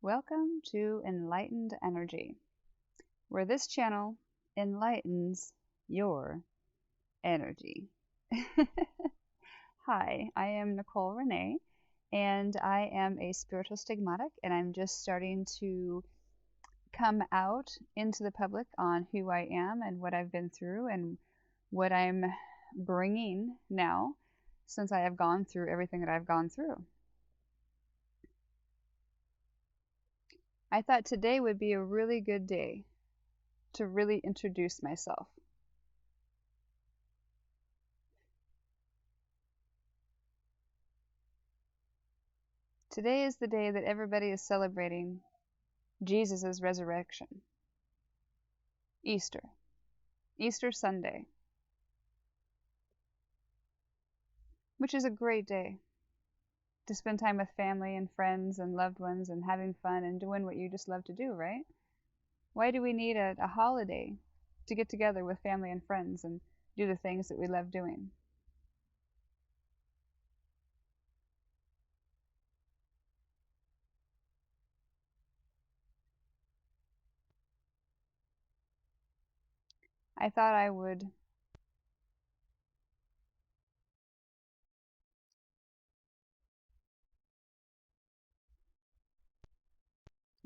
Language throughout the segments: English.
Welcome to Enlightened Energy, where this channel enlightens your energy. Hi, I am Nicole Renee, and I am a spiritual stigmatic, and I'm just starting to come out into the public on who I am and what I've been through and what I'm bringing now since I have gone through everything that I've gone through. I thought today would be a really good day to really introduce myself. Today is the day that everybody is celebrating Jesus' resurrection. Easter Sunday, which is a great day to spend time with family and friends and loved ones and having fun and doing what you just love to do, right? Why do we need a holiday to get together with family and friends and do the things that we love doing? I thought I would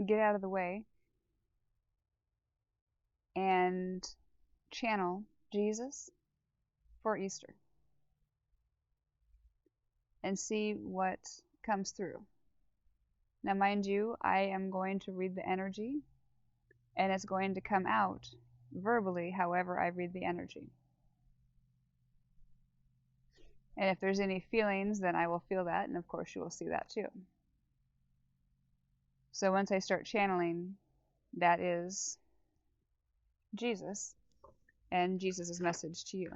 get out of the way and channel Jesus for Easter and see what comes through. Now, mind you, I am going to read the energy, and it's going to come out verbally however I read the energy. And if there's any feelings, then I will feel that, and of course you will see that too. So once I start channeling, that is Jesus and Jesus' message to you.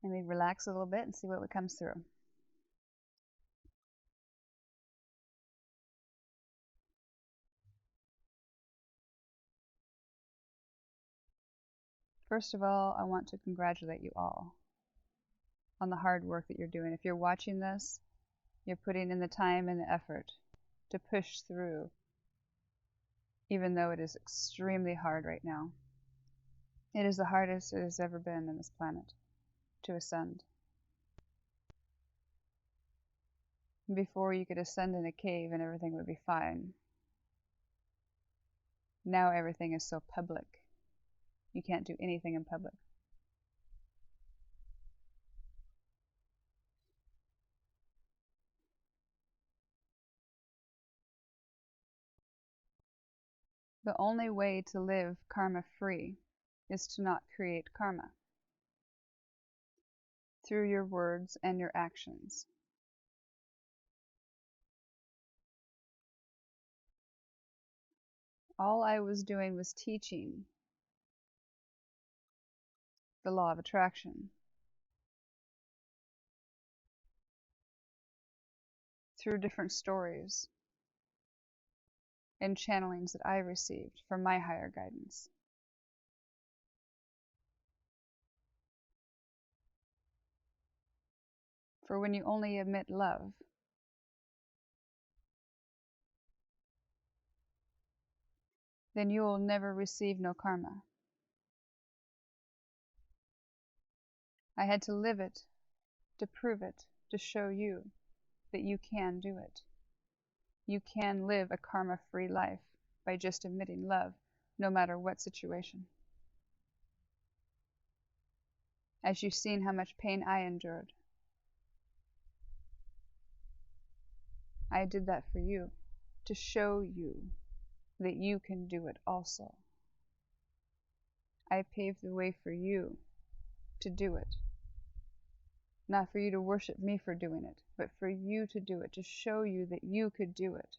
Let me relax a little bit and see what comes through. First of all, I want to congratulate you all on the hard work that you're doing. If you're watching this, you're putting in the time and the effort to push through, even though it is extremely hard right now. It is the hardest it has ever been on this planet to ascend. Before, you could ascend in a cave and everything would be fine. Now everything is so public. You can't do anything in public. The only way to live karma-free is to not create karma through your words and your actions. All I was doing was teaching the law of attraction through different stories and channelings that I received from my higher guidance. For when you only emit love, then you will never receive no karma. I had to live it, to prove it, to show you that you can do it. You can live a karma-free life by just emitting love, no matter what situation. As you've seen how much pain I endured, I did that for you, to show you that you can do it also. I paved the way for you to do it. Not for you to worship me for doing it, but for you to do it, to show you that you could do it.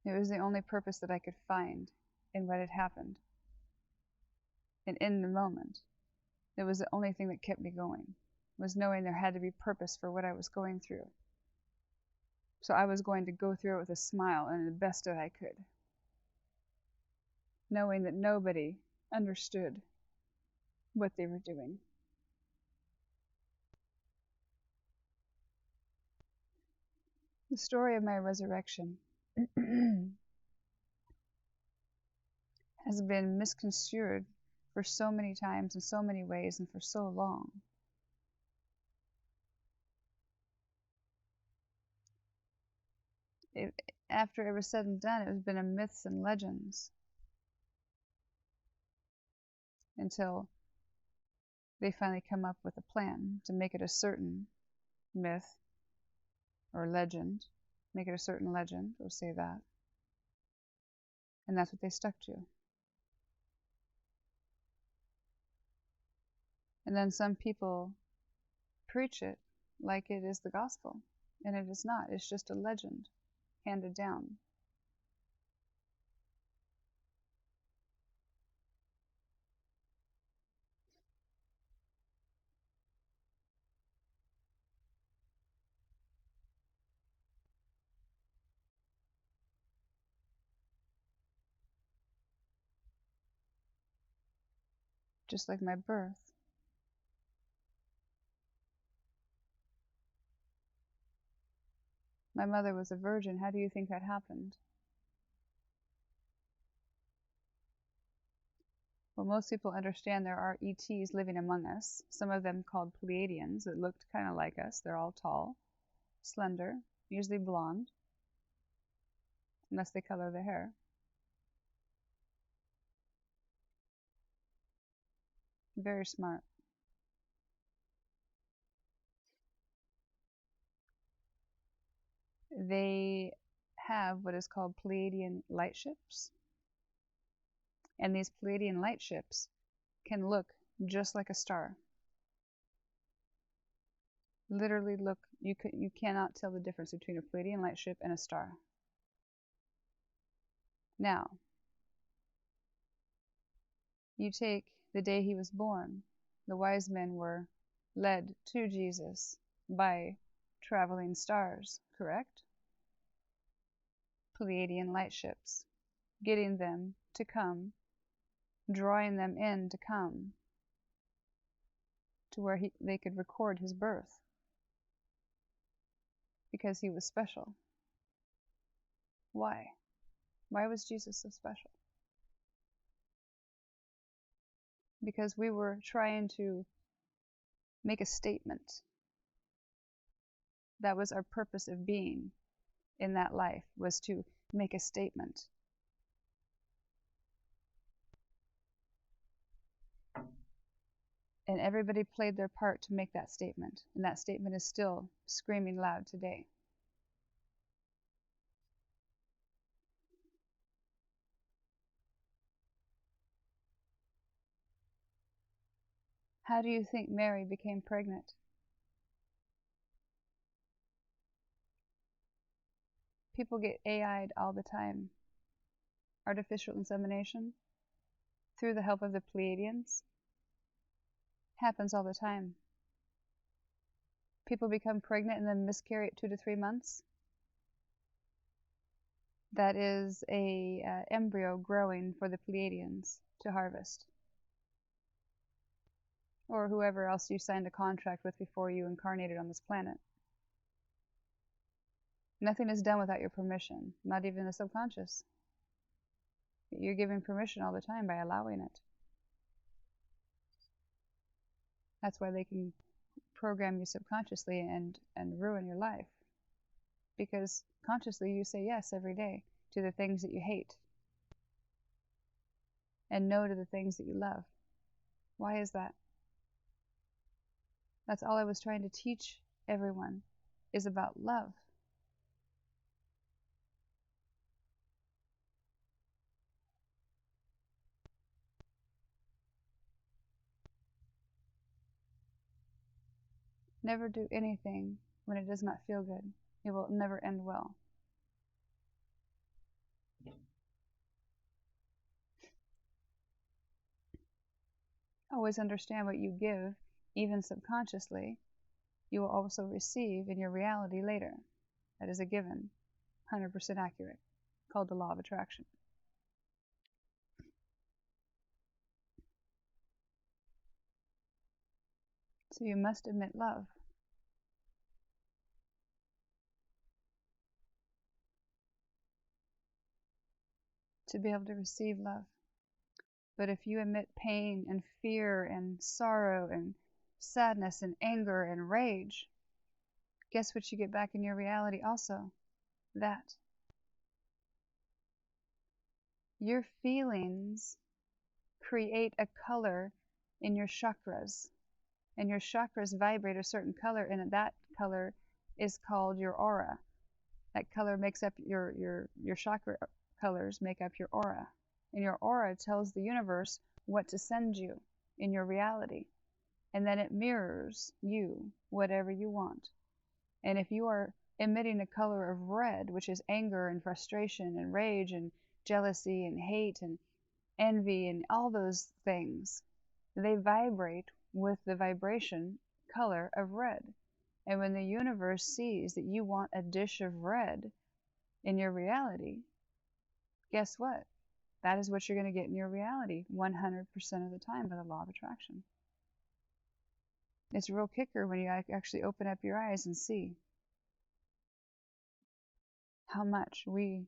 It was the only purpose that I could find in what had happened and in the moment. It was the only thing that kept me going, was knowing there had to be purpose for what I was going through. So I was going to go through it with a smile and the best that I could, knowing that nobody understood what they were doing. The story of my resurrection has been misconstrued for so many times in so many ways and for so long. After it was said and done, it has been a myths and legends until they finally come up with a plan to make it a certain myth or legend, make it a certain legend, we'll say that. And that's what they stuck to. And then some people preach it like it is the gospel, and it is not. It's just a legend handed down. Just like my birth. My mother was a virgin. How do you think that happened? Well, most people understand there are ETs living among us, some of them called Pleiadians that looked kind of like us. They're all tall, slender, usually blonde, unless they color their hair. Very smart. They have what is called Pleiadian light ships. And these Pleiadian light ships can look just like a star. Literally look, you cannot tell the difference between a Pleiadian light ship and a star. Now, you take the day he was born. The wise men were led to Jesus by traveling stars, correct? Pleiadian light ships, getting them to come, drawing them in to come to where they could record his birth, because he was special. Why? Why was Jesus so special? Because we were trying to make a statement. That was our purpose of being in that life, was to make a statement. And everybody played their part to make that statement. And that statement is still screaming loud today. How do you think Mary became pregnant? People get AI'd all the time. Artificial insemination, through the help of the Pleiadians, happens all the time. People become pregnant and then miscarry at 2 to 3 months. That is a embryo growing for the Pleiadians to harvest. Or whoever else you signed a contract with before you incarnated on this planet. Nothing is done without your permission, not even the subconscious. You're giving permission all the time by allowing it. That's why they can program you subconsciously and ruin your life. Because consciously you say yes every day to the things that you hate. And no to the things that you love. Why is that? That's all I was trying to teach everyone, is about love. Never do anything when it does not feel good. It will never end well. Always understand what you give, even subconsciously, you will also receive in your reality later. That is a given, 100% accurate, called the law of attraction. So you must emit love. To be able to receive love. But if you emit pain and fear and sorrow and sadness and anger and rage, guess what you get back in your reality also? That. Your feelings create a color in your chakras, and your chakras vibrate a certain color, and that color is called your aura. That color makes up your chakra colors make up your aura. And your aura tells the universe what to send you in your reality. And then it mirrors you, whatever you want. And if you are emitting a color of red, which is anger and frustration and rage and jealousy and hate and envy and all those things, they vibrate with the vibration color of red. And when the universe sees that you want a dish of red in your reality, guess what? That is what you're going to get in your reality 100% of the time by the law of attraction. It's a real kicker when you actually open up your eyes and see how much we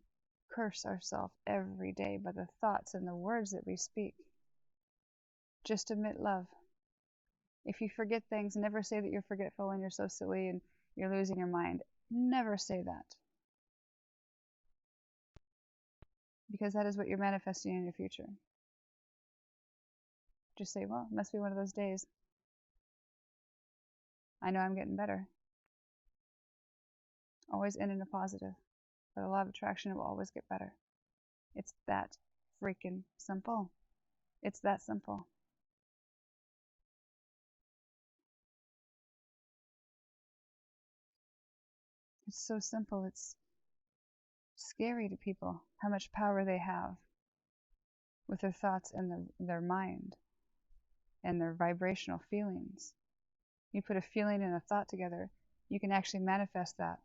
curse ourselves every day by the thoughts and the words that we speak. Just emit love. If you forget things, never say that you're forgetful and you're so silly and you're losing your mind. Never say that. Because that is what you're manifesting in your future. Just say, well, it must be one of those days. I know I'm getting better. Always end in a positive. By the law of attraction, it will always get better. It's that freaking simple. It's that simple. It's so simple. It's scary to people how much power they have with their thoughts and their mind and their vibrational feelings. You put a feeling and a thought together, you can actually manifest that.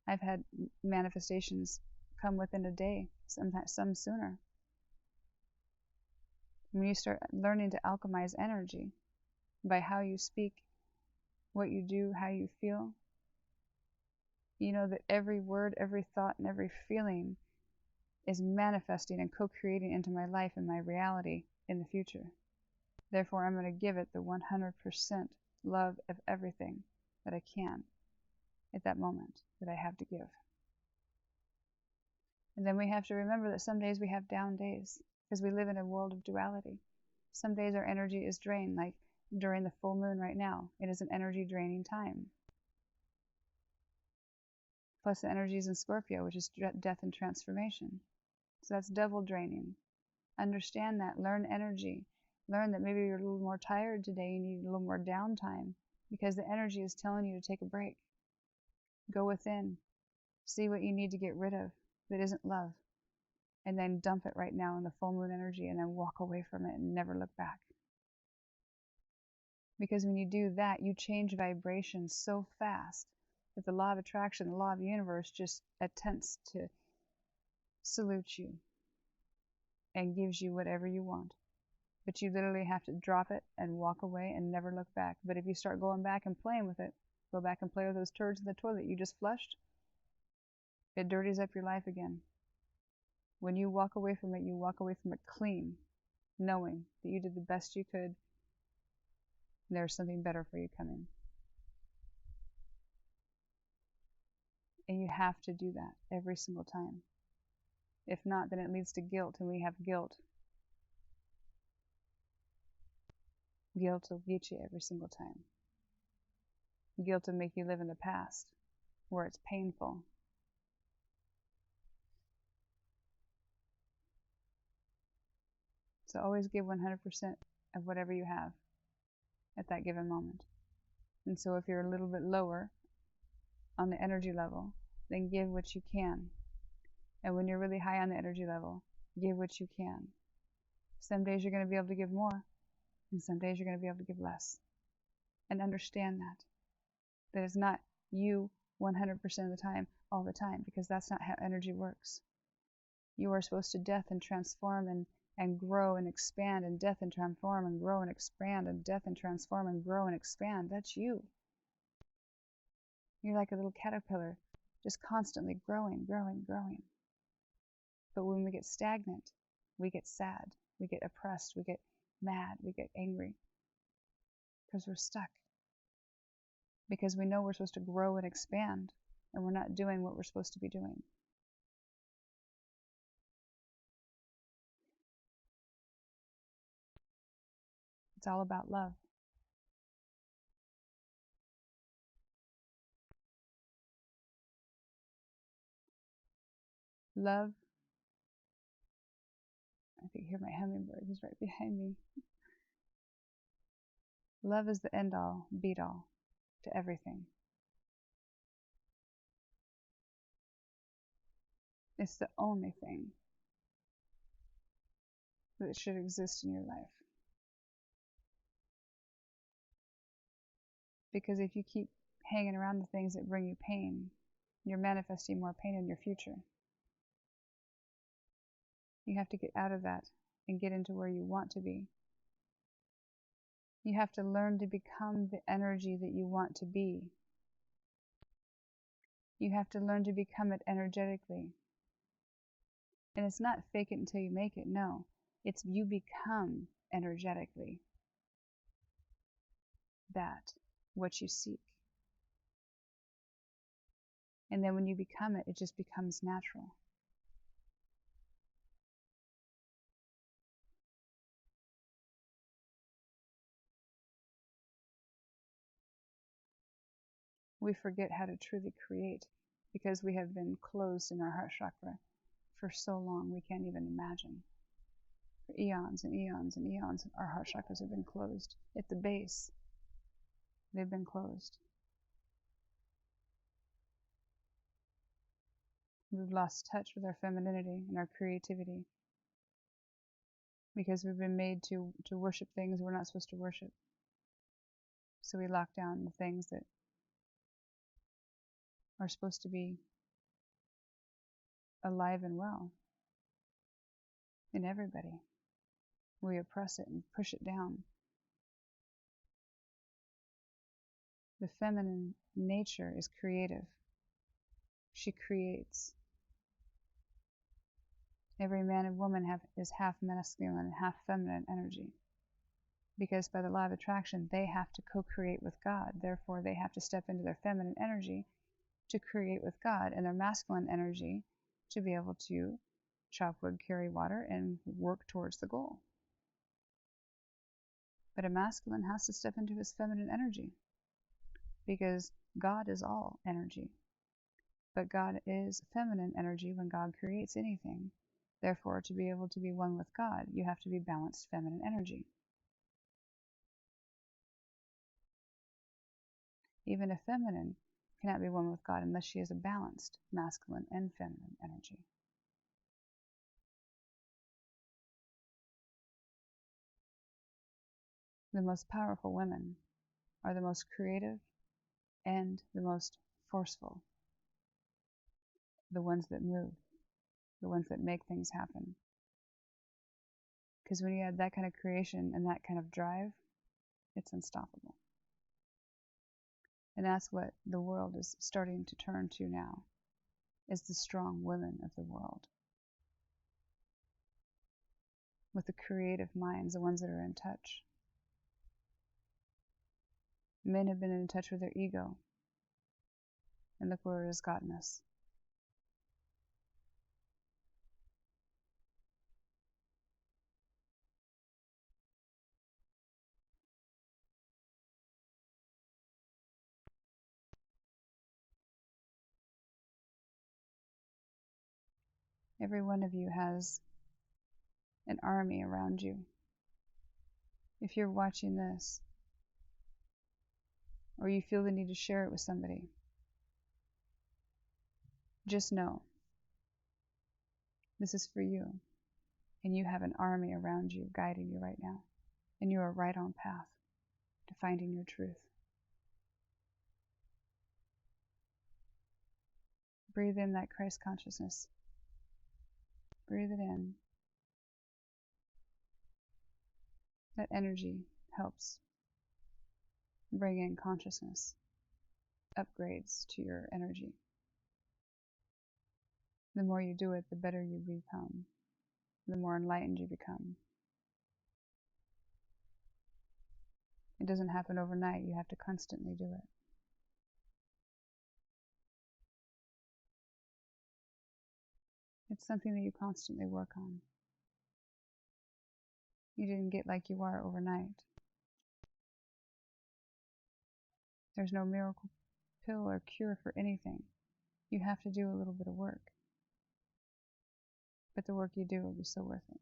I've had manifestations come within a day, sometimes some sooner. When you start learning to alchemize energy by how you speak, what you do, how you feel, you know that every word, every thought, and every feeling is manifesting and co-creating into my life and my reality in the future. Therefore, I'm going to give it the 100% love of everything that I can at that moment that I have to give. And then we have to remember that some days we have down days because we live in a world of duality. Some days our energy is drained, like during the full moon right now. It is an energy draining time. Plus the energy is in Scorpio, which is death and transformation. So that's double draining. Understand that. Learn energy. Learn that maybe you're a little more tired today. You need a little more downtime because the energy is telling you to take a break. Go within. See what you need to get rid of that isn't love. And then dump it right now in the full moon energy and then walk away from it and never look back. Because when you do that, you change vibration so fast that the law of attraction, the law of the universe just attempts to salute you and gives you whatever you want. But you literally have to drop it and walk away and never look back. But if you start going back and playing with it, go back and play with those turds in the toilet you just flushed, it dirties up your life again. When you walk away from it, you walk away from it clean, knowing that you did the best you could. There's something better for you coming. And you have to do that every single time. If not, then it leads to guilt, and we have guilt. Guilt will get you every single time. Guilt will make you live in the past, where it's painful. So always give 100% of whatever you have at that given moment. And so if you're a little bit lower on the energy level, then give what you can. And when you're really high on the energy level, give what you can. Some days you're going to be able to give more. And some days you're going to be able to give less. And understand that. That it's not you 100% of the time, all the time, because that's not how energy works. You are supposed to death and transform and grow and expand, and death and transform and grow and expand, and death and transform and grow and expand. That's you. You're like a little caterpillar, just constantly growing, growing, growing. But when we get stagnant, we get sad, we get oppressed, we get mad, we get angry, because we're stuck. Because we know we're supposed to grow and expand, and we're not doing what we're supposed to be doing. It's all about love. Love. I think you hear my hummingbird. He's right behind me. Love is the end all, beat all to everything. It's the only thing that should exist in your life. Because if you keep hanging around the things that bring you pain, you're manifesting more pain in your future. You have to get out of that and get into where you want to be. You have to learn to become the energy that you want to be. You have to learn to become it energetically. And it's not fake it until you make it, no. It's you become energetically that, what you seek. And then when you become it, it just becomes natural. We forget how to truly create because we have been closed in our heart chakra for so long we can't even imagine. For eons and eons and eons, our heart chakras have been closed. At the base, they've been closed. We've lost touch with our femininity and our creativity because we've been made to worship things we're not supposed to worship. So we lock down the things that are supposed to be alive and well in everybody. We oppress it and push it down. The feminine nature is creative. She creates. Every man and woman is half masculine and half feminine energy. Because by the law of attraction, they have to co-create with God. Therefore, they have to step into their feminine energy to create with God, and their masculine energy to be able to chop wood, carry water, and work towards the goal. But a masculine has to step into his feminine energy because God is all energy. But God is feminine energy when God creates anything. Therefore, to be able to be one with God, you have to be balanced feminine energy. Even a feminine cannot be one with God unless she is a balanced masculine and feminine energy. The most powerful women are the most creative and the most forceful. The ones that move, the ones that make things happen. Because when you have that kind of creation and that kind of drive, it's unstoppable. And that's what the world is starting to turn to now, is the strong women of the world. With the creative minds, the ones that are in touch. Men have been in touch with their ego. And look where it has gotten us. Every one of you has an army around you. If you're watching this, or you feel the need to share it with somebody, just know this is for you, and you have an army around you guiding you right now. And you are right on path to finding your truth. Breathe in that Christ consciousness. Breathe it in. That energy helps bring in consciousness, upgrades to your energy. The more you do it, the better you become, the more enlightened you become. It doesn't happen overnight. You have to constantly do it. It's something that you constantly work on. You didn't get like you are overnight. There's no miracle pill or cure for anything. You have to do a little bit of work. But the work you do will be so worth it.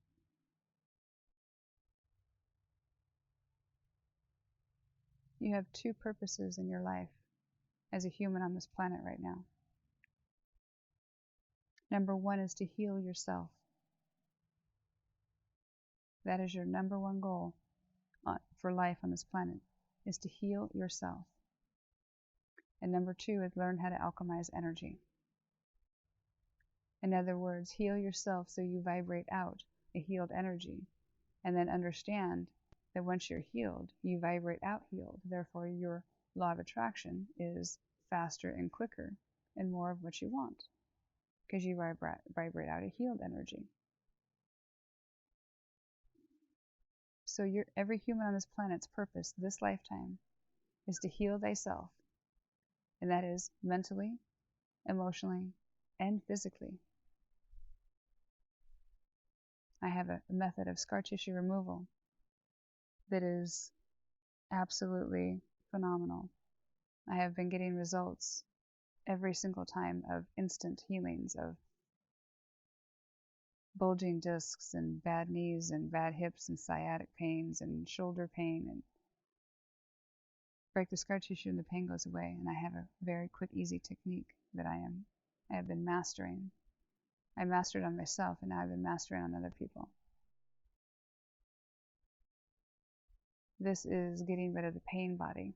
You have two purposes in your life as a human on this planet right now. Number one is to heal yourself. That is your number one goal for life on this planet, is to heal yourself. And number two is learn how to alchemize energy. In other words, heal yourself so you vibrate out a healed energy, and then understand that once you're healed, you vibrate out healed. Therefore, your law of attraction is faster and quicker and more of what you want, because you vibrate out a healed energy. So every human on this planet's purpose this lifetime is to heal thyself, and that is mentally, emotionally, and physically. I have a method of scar tissue removal that is absolutely phenomenal. I have been getting results every single time of instant healings of bulging discs and bad knees and bad hips and sciatic pains and shoulder pain, and break the scar tissue and the pain goes away. And I have a very quick, easy technique that I have been mastering. I mastered on myself, and now I've been mastering on other people. This is getting rid of the pain body.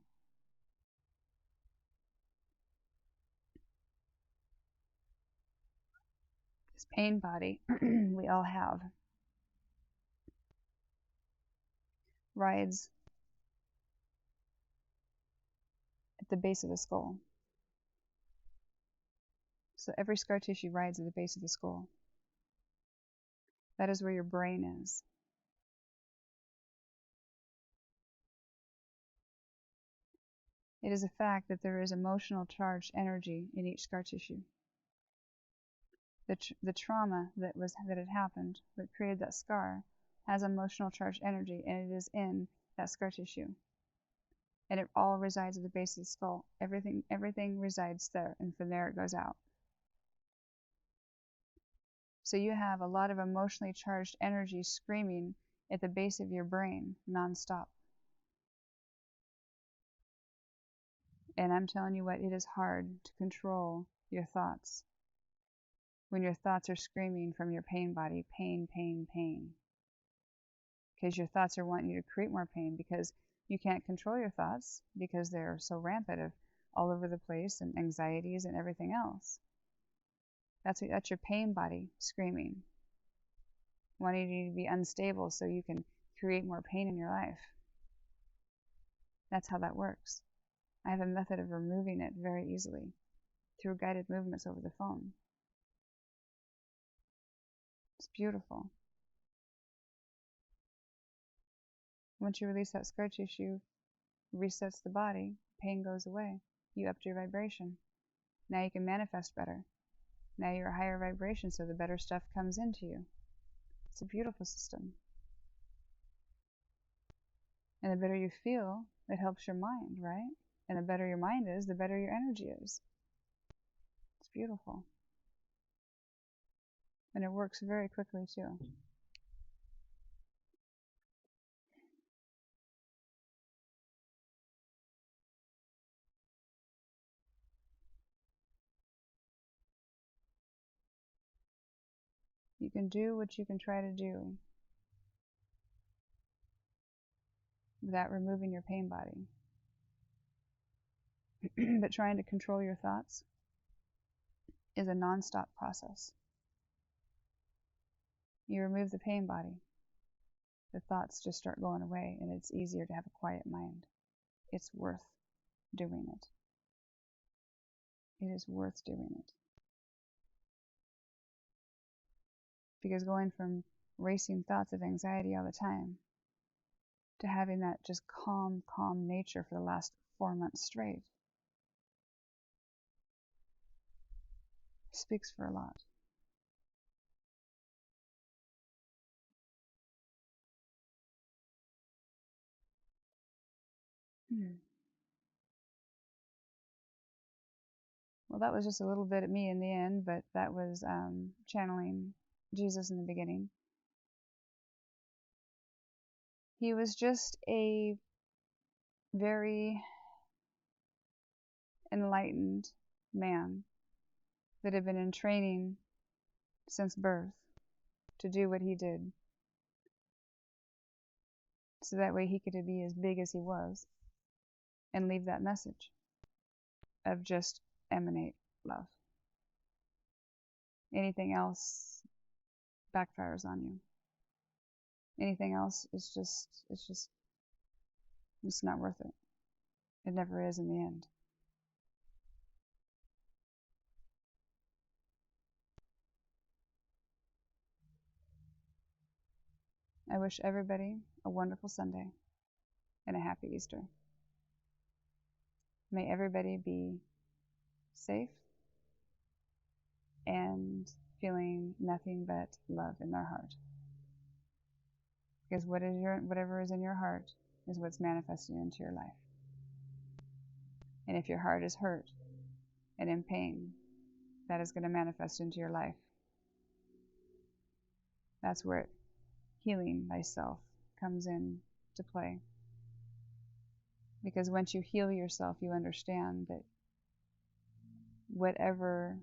This pain body we all have rides at the base of the skull. So every scar tissue rides at the base of the skull. That is where your brain is. It is a fact that there is emotional charged energy in each scar tissue. The trauma that had happened, that created that scar, has emotional charged energy, and it is in that scar tissue. And it all resides at the base of the skull. Everything resides there, and from there it goes out. So you have a lot of emotionally charged energy screaming at the base of your brain nonstop. And I'm telling you what, it is hard to control your thoughts when your thoughts are screaming from your pain body, pain, pain, pain. Because your thoughts are wanting you to create more pain, because you can't control your thoughts because they're so rampant of all over the place, and anxieties and everything else. That's your pain body screaming, wanting you to be unstable so you can create more pain in your life. That's how that works. I have a method of removing it very easily through guided movements over the phone. It's beautiful. Once you release that scar tissue, resets the body, pain goes away. You upped your vibration. Now you can manifest better. Now you're a higher vibration, so the better stuff comes into you. It's a beautiful system. And the better you feel, it helps your mind, right? And the better your mind is, the better your energy is. It's beautiful. And it works very quickly too. You can do what you can try to do. without removing your pain body. But trying to control your thoughts is a non-stop process. You remove the pain body, the thoughts just start going away, and it's easier to have a quiet mind. It's worth doing it. It is worth doing it. Because going from racing thoughts of anxiety all the time to having that just calm nature for the last 4 months straight speaks for a lot. Well, that was just a little bit of me in the end, but that was channeling Jesus in the beginning. He was just a very enlightened man that had been in training since birth to do what he did, so that way he could be as big as he was and leave that message of just emanate love. Anything else backfires on you. Anything else is it's not worth it. It never is in the end. I wish everybody a wonderful Sunday and a happy Easter. May everybody be safe and feeling nothing but love in their heart. Because whatever is in your heart is what's manifesting into your life. And if your heart is hurt and in pain, that is going to manifest into your life. That's where healing thyself comes in to play. Because once you heal yourself, you understand that whatever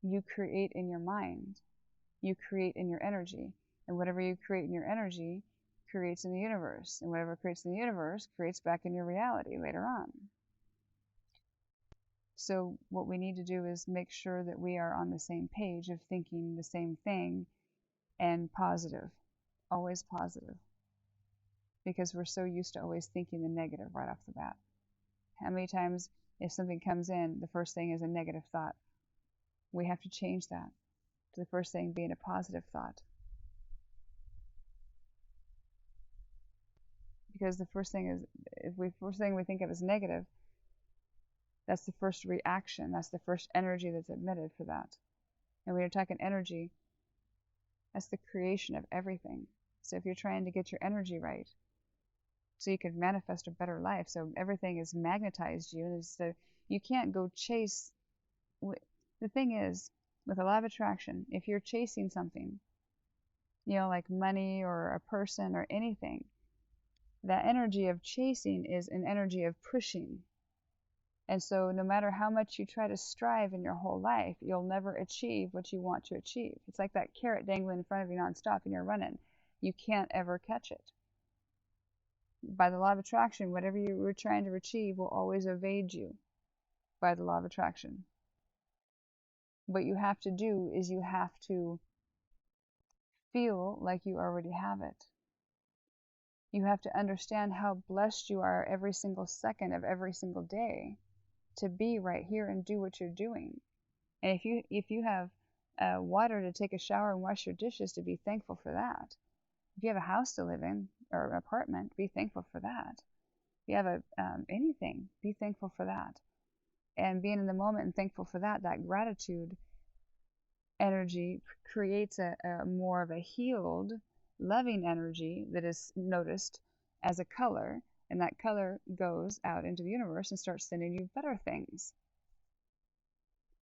you create in your mind, you create in your energy. And whatever you create in your energy creates in the universe. And whatever creates in the universe creates back in your reality later on. So what we need to do is make sure that we are on the same page of thinking the same thing and positive. Always positive. Because we're so used to always thinking the negative right off the bat. How many times if something comes in, the first thing is a negative thought? We have to change that to the first thing being a positive thought. Because the first thing is, first thing we think of as negative, that's the first reaction, that's the first energy that's emitted for that. And when you're talking energy, that's the creation of everything. So if you're trying to get your energy right, so you can manifest a better life, so everything is magnetized you, so you can't go chase. The thing is, with a law of attraction, if you're chasing something, like money or a person or anything, that energy of chasing is an energy of pushing. And so no matter how much you try to strive in your whole life, you'll never achieve what you want to achieve. It's like that carrot dangling in front of you nonstop and you're running. You can't ever catch it. By the law of attraction, whatever you were trying to achieve will always evade you by the law of attraction. What you have to do is you have to feel like you already have it. You have to understand how blessed you are every single second of every single day to be right here and do what you're doing. And if you have water to take a shower and wash your dishes, to be thankful for that. If you have a house to live in or an apartment, be thankful for that. If you have anything, be thankful for that. And being in the moment and thankful for that gratitude energy creates a more of a healed, loving energy that is noticed as a color, and that color goes out into the universe and starts sending you better things.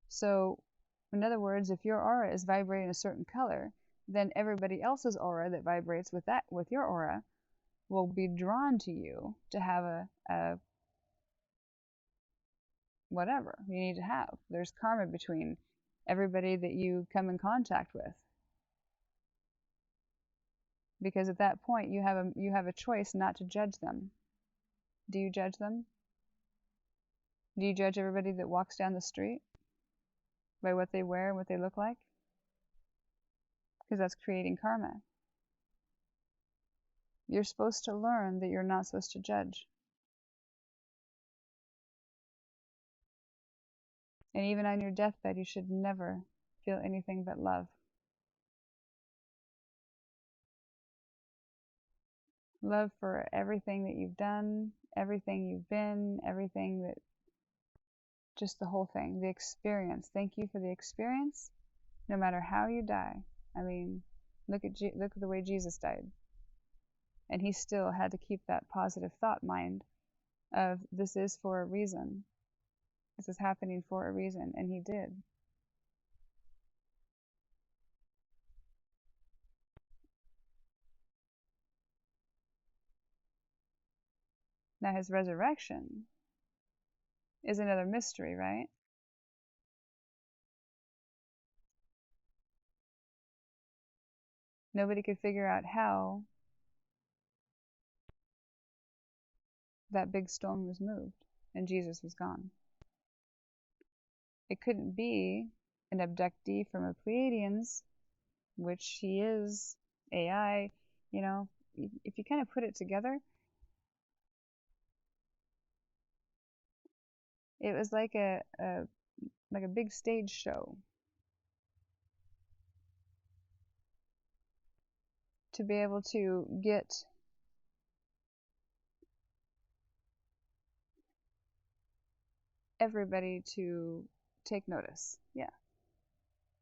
So, in other words, if your aura is vibrating a certain color, then everybody else's aura that vibrates with your aura will be drawn to you to have a whatever you need to have. There's karma between everybody that you come in contact with. Because at that point you have a choice not to judge them. Do you judge them? Do you judge everybody that walks down the street by what they wear and what they look like? Because that's creating karma. You're supposed to learn that you're not supposed to judge. And even on your deathbed, you should never feel anything but love. Love for everything that you've done, everything you've been, everything that, just the whole thing, the experience. Thank you for the experience, no matter how you die. I mean, look at the way Jesus died. And he still had to keep that positive thought mind of, this is for a reason. This is happening for a reason, and he did. Now his resurrection is another mystery, right? Nobody could figure out how that big stone was moved and Jesus was gone. It couldn't be an abductee from a Pleiadians, which he is, AI, you know, if you kind of put it together, it was like a big stage show. To be able to get everybody to take notice. Yeah.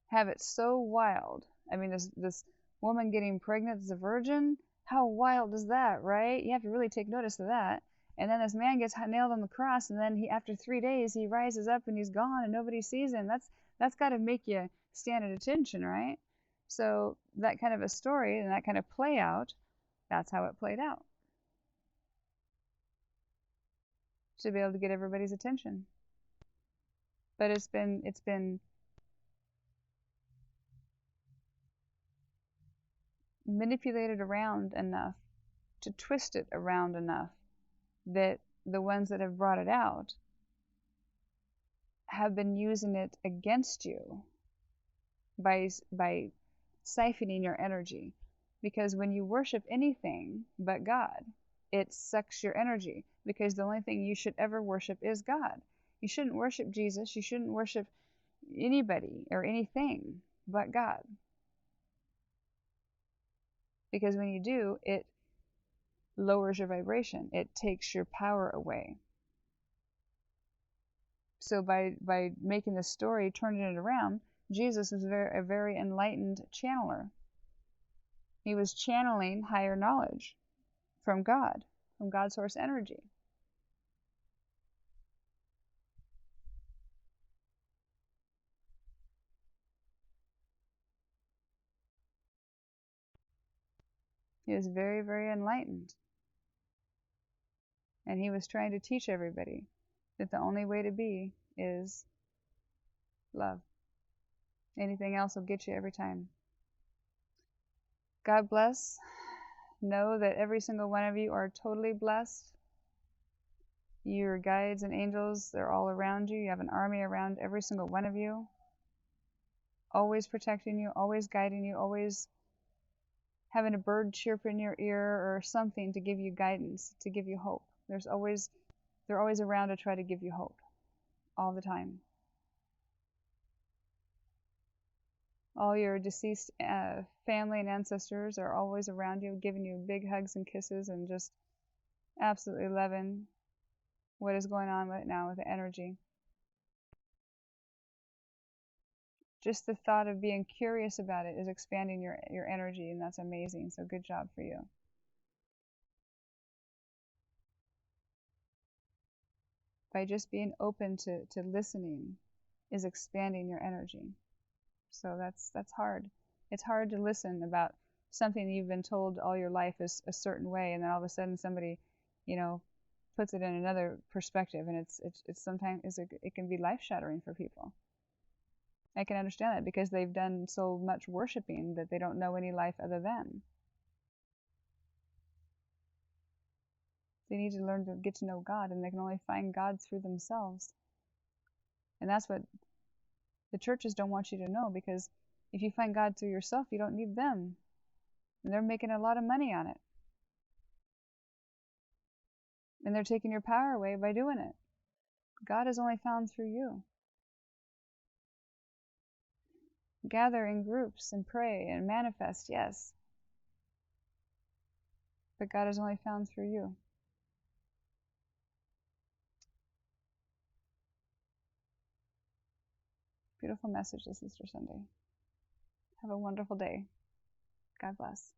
Have it so wild. I mean, this woman getting pregnant as a virgin, how wild is that, right? You have to really take notice of that. And then this man gets nailed on the cross, and then after 3 days, he rises up and he's gone and nobody sees him. That's got to make you stand at attention, right? So that kind of a story and that kind of play out, that's how it played out. To be able to get everybody's attention. But it's been manipulated around enough, to twist it around enough, that the ones that have brought it out have been using it against you by siphoning your energy. Because when you worship anything but God, it sucks your energy, because the only thing you should ever worship is God. You shouldn't worship Jesus, you shouldn't worship anybody or anything but God. Because when you do, it lowers your vibration. It takes your power away. So by making the story, turning it around, Jesus was a very enlightened channeler. He was channeling higher knowledge from God, from God's source energy. He was very, very enlightened. And he was trying to teach everybody that the only way to be is love. Anything else will get you every time. God bless. Know that every single one of you are totally blessed. Your guides and angels, they're all around you. You have an army around every single one of you. Always protecting you, always guiding you, always having a bird chirp in your ear or something to give you guidance, to give you hope. They're always around to try to give you hope. All the time. All your deceased family and ancestors are always around you, giving you big hugs and kisses, and just absolutely loving what is going on right now with the energy. Just the thought of being curious about it is expanding your energy, and that's amazing. So good job for you. By just being open to listening is expanding your energy. So that's hard. It's hard to listen about something that you've been told all your life is a certain way, and then all of a sudden somebody, puts it in another perspective, and it's sometimes it can be life-shattering for people. I can understand that, because they've done so much worshiping that they don't know any life other than. They need to learn to get to know God, and they can only find God through themselves. And that's what the churches don't want you to know, because if you find God through yourself, you don't need them. And they're making a lot of money on it. And they're taking your power away by doing it. God is only found through you. Gather in groups and pray and manifest, yes. But God is only found through you. Beautiful message this Easter Sunday. Have a wonderful day. God bless.